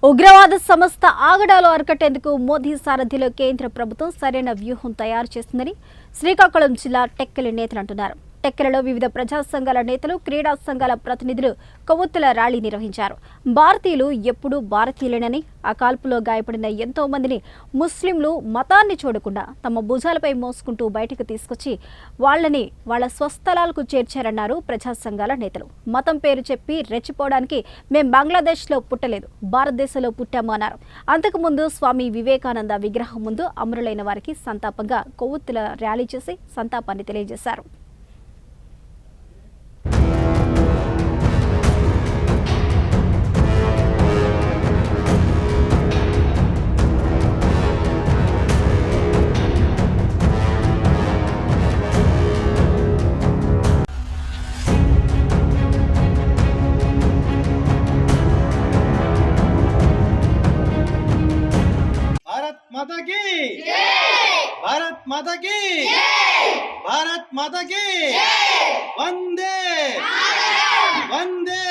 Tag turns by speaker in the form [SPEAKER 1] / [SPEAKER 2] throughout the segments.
[SPEAKER 1] ఉగ్రవాద సంస్థ ఆగడాలు అరికట్టేందుకు మోదీ సారథ్యంలో కేంద్ర ప్రభుత్వం సరైన వ్యూహం తయారు చేస్తుందని శ్రీకాకుళం జిల్లా టెక్కలి నేతలు అంటున్నారు. టెక్కలిలో వివిధ ప్రజా సంఘాల నేతలు, క్రీడా సంఘాల ప్రతినిధులు కొవ్వొత్తుల ర్యాలీ నిర్వహించారు. భారతీయులు ఎప్పుడూ భారతీయులేనని, ఆ కాల్పులో గాయపడిన ఎంతో మందిని ముస్లింలు మతాన్ని చూడకుండా తమ భుజాలపై మోసుకుంటూ బయటకు తీసుకొచ్చి వాళ్ళ స్వస్థలాలకు చేర్చారన్నారు ప్రజా సంఘాల నేతలు. మతం పేరు చెప్పి రెచ్చిపోవడానికి మేం బంగ్లాదేశ్లో పుట్టలేదు, భారతదేశంలో పుట్టాము అన్నారు. అంతకుముందు స్వామి వివేకానంద విగ్రహం ముందు అమరులైన వారికి సంతాపంగా కొవ్వొత్తుల ర్యాలీ చేసి సంతాపాన్ని తెలియజేశారు.
[SPEAKER 2] माता की भारत माता की भारत माता की वंदे वंदे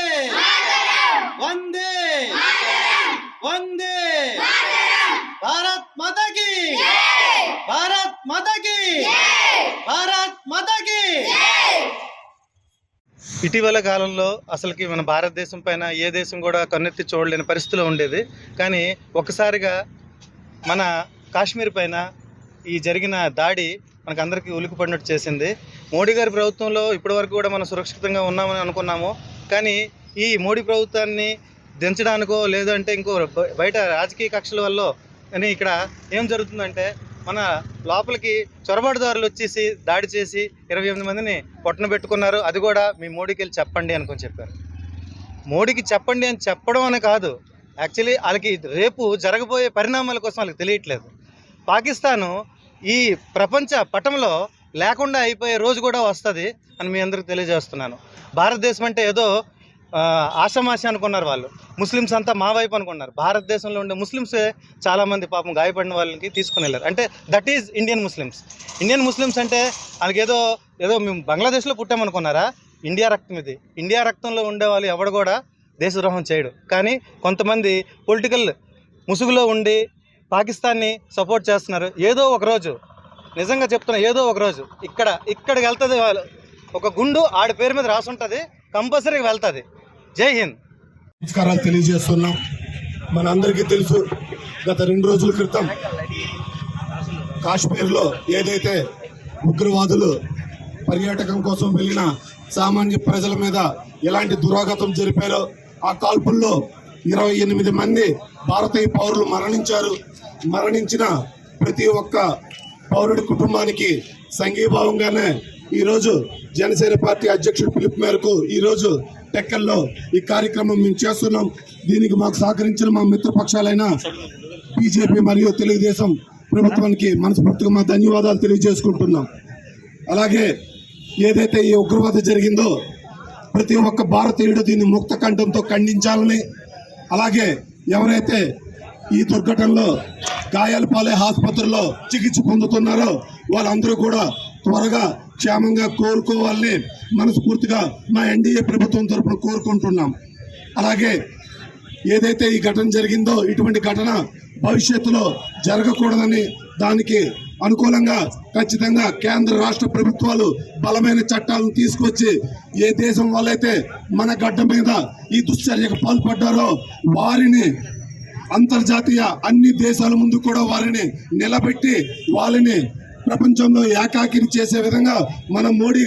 [SPEAKER 2] वंदे वंदे भारत माता की भारत माता की भारत माता की। ఇటీవల కాలంలో అసలుకి మన భారతదేశం పైన ఏ దేశం కూడా కన్నెత్తి చూడలేని పరిస్థితిలో ఉండేది. కానీ ఒక్కసారిగా మన కాశ్మీర్ పైన ఈ జరిగిన దాడి మనకందరికీ ఉలికిపడినట్టు చేసింది. మోడీ గారి ప్రభుత్వంలో ఇప్పటివరకు కూడా మనం సురక్షితంగా ఉన్నామని అనుకున్నాము. కానీ ఈ మోడీ ప్రభుత్వాన్ని దించడానికో లేదంటే ఇంకో బయట రాజకీయ కక్షల వల్ల కానీ ఇక్కడ ఏం జరుగుతుందంటే మన లోపలికి చొరబాటుదారులు వచ్చేసి దాడి చేసి 28 మందిని పొట్టన పెట్టుకున్నారు. అది కూడా మీ మోడీకి వెళ్ళి చెప్పండి అనుకొని చెప్పారు. మోడీకి చెప్పండి అని చెప్పడం అని కాదు, యాక్చువల్లీ వాళ్ళకి రేపు జరగబోయే పరిణామాల కోసం వాళ్ళకి తెలియట్లేదు. పాకిస్తాను ఈ ప్రపంచ పటంలో లేకుండా అయిపోయే రోజు కూడా వస్తుంది అని మీ అందరికీ తెలియజేస్తున్నాను. భారతదేశం అంటే ఏదో ఆషామాషి అనుకున్నారు వాళ్ళు. ముస్లిమ్స్ అంతా మా వైపు అనుకున్నారు. భారతదేశంలో ఉండే ముస్లిమ్సే చాలామంది పాపం గాయపడిన వాళ్ళకి తీసుకుని వెళ్ళారు. అంటే that is Indian Muslims. Indian Muslims అంటే వాళ్ళకి ఏదో మేము బంగ్లాదేశ్లో పుట్టామనుకున్నారా? ఇండియా రక్తం ఇది. ఇండియా రక్తంలో ఉండే వాళ్ళు ఎవడు కూడా దేశద్రోహం చేయడు. కానీ కొంతమంది పొలిటికల్ ముసుగులో ఉండి పాకిస్తాన్ని సపోర్ట్ చేస్తున్నారు. ఏదో ఒకరోజు, నిజంగా చెప్తున్నా, ఏదో ఒకరోజు ఇక్కడికి వెళ్తుంది. ఒక గుండు ఆడి పేరు మీద రాసి ఉంటుంది, కంపల్సరీగా వెళ్తుంది. జై హింద్.
[SPEAKER 3] నమస్కారాలు తెలియజేస్తున్నాం. మన అందరికీ తెలుసు, గత 2 రోజుల క్రితం కాశ్మీర్లో ఏదైతే ఉగ్రవాదులు పర్యాటకం కోసం వెళ్ళిన సామాన్య ప్రజల మీద ఎలాంటి దురాఘాతం జరిపారో, ఆ కాల్పుల్లో 28 మంది భారతీయ పౌరులు మరణించారు. మరణించిన ప్రతి ఒక్క పౌరుడి కుటుంబానికి సంఘీభావంగానే ఈరోజు జనసేన పార్టీ అధ్యక్షుడు పిలుపు మేరకు ఈరోజు టెక్కల్లో ఈ కార్యక్రమం మేము చేస్తున్నాం. దీనికి మాకు సహకరించిన మా మిత్రపక్షాలైన బీజేపీ మరియు తెలుగుదేశం ప్రభుత్వానికి మనస్ఫూర్తిగా మా ధన్యవాదాలు తెలియజేసుకుంటున్నాం. అలాగే ఏదైతే ఈ ఉగ్రవాదం జరిగిందో ప్రతి ఒక్క భారతీయుడు దీన్ని ముక్త కంఠంతో ఖండించాలని, అలాగే ఎవరైతే ఈ దుర్ఘటనలో గాయాల పాలే ఆసుపత్రుల్లో చికిత్స పొందుతున్నారో వాళ్ళందరూ కూడా త్వరగా క్షేమంగా కోరుకోవాలని మనస్ఫూర్తిగా మా ఎన్డీఏ ప్రభుత్వం తరఫున కోరుకుంటున్నాం. అలాగే ఏదైతే ఈ ఘటన జరిగిందో ఇటువంటి ఘటన భవిష్యత్తులో జరగకూడదని, దానికి అనుకూలంగా ఖచ్చితంగా కేంద్ర రాష్ట్ర ప్రభుత్వాలు బలమైన చట్టాలను తీసుకొచ్చి ఏ దేశం వాళ్ళైతే మన గడ్డ మీద ఈ దుశ్చర్యకు పాల్పడ్డారో వారిని అంతర్జాతీయ అన్ని దేశాల ముందు కూడా వారిని నిలబెట్టి వాళ్ళని ప్రపంచంలో ఏకాకిని చేసే విధంగా మన మోడీ